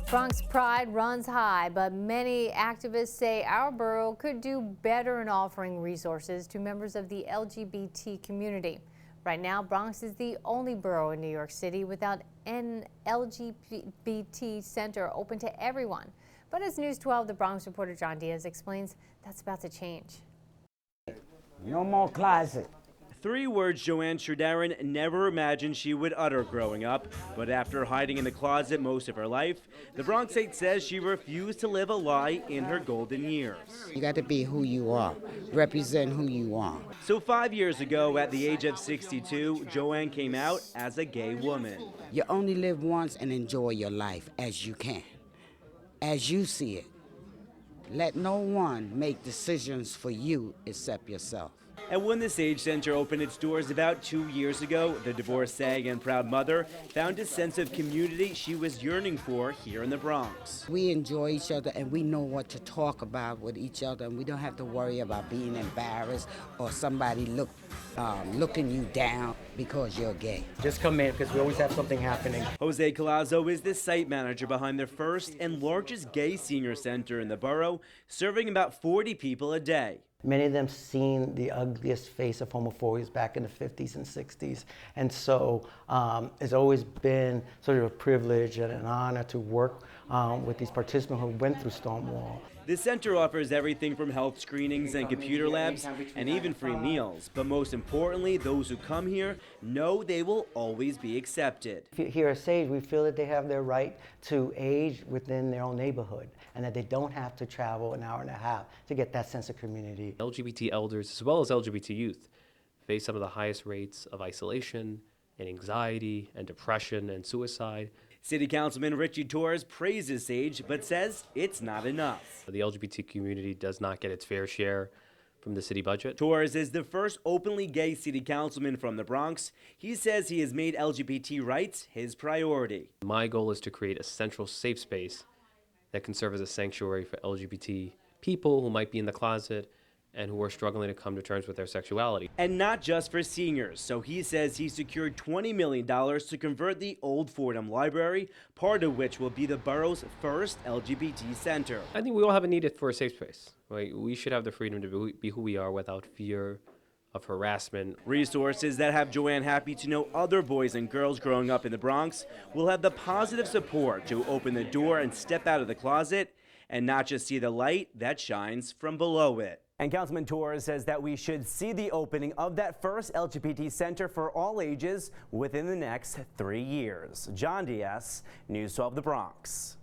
Bronx pride runs high, but many activists say our borough could do better in offering resources to members of the LGBT community. Right now, Bronx is the only borough in New York City without an LGBT center open to everyone. But as News 12, the Bronx reporter John Diaz explains, that's about to change. No more closet. 3 words Joanne Sherdarin never imagined she would utter growing up, but after hiding in the closet most of her life, the Bronxite says she refused to live a lie in her golden years. You got to be who you are, represent who you are. So 5 years ago, at the age of 62, Joanne came out as a gay woman. You only live once and enjoy your life as you can, as you see it. Let no one make decisions for you except yourself. And when the Sage Center opened its doors about 2 years ago, the divorcee and proud mother found a sense of community she was yearning for here in the Bronx. We enjoy each other and we know what to talk about with each other, and we don't have to worry about being embarrassed or somebody looking you down because you're gay. Just come in because we always have something happening. Jose Colazo is the site manager behind the first and largest gay senior center in the borough, serving about 40 people a day. Many of them seen the ugliest face of homophobia back in the 50s and 60s. And so it's always been sort of a privilege and an honor to work with these participants who went through Stonewall. The center offers everything from health screenings and computer labs and even free meals. But most importantly, those who come here know they will always be accepted. Here at Sage, we feel that they have their right to age within their own neighborhood and that they don't have to travel an hour and a half to get that sense of community. LGBT elders as well as LGBT youth face some of the highest rates of isolation and anxiety and depression and suicide. City Councilman Richie Torres praises Sage, but says it's not enough. The LGBT community does not get its fair share from the city budget. Torres is the first openly gay city councilman from the Bronx. He says he has made LGBT rights his priority. My goal is to create a central safe space that can serve as a sanctuary for LGBT people who might be in the closet and who are struggling to come to terms with their sexuality. And not just for seniors. So he says he secured $20 million to convert the old Fordham Library, part of which will be the borough's first LGBT center. I think we all have a need for a safe space. Right? We should have the freedom to be who we are without fear of harassment. Resources that have Joanne happy to know other boys and girls growing up in the Bronx will have the positive support to open the door and step out of the closet and not just see the light that shines from below it. And Councilman Torres says that we should see the opening of that first LGBT center for all ages within the next 3 years. John Diaz, News 12 The Bronx.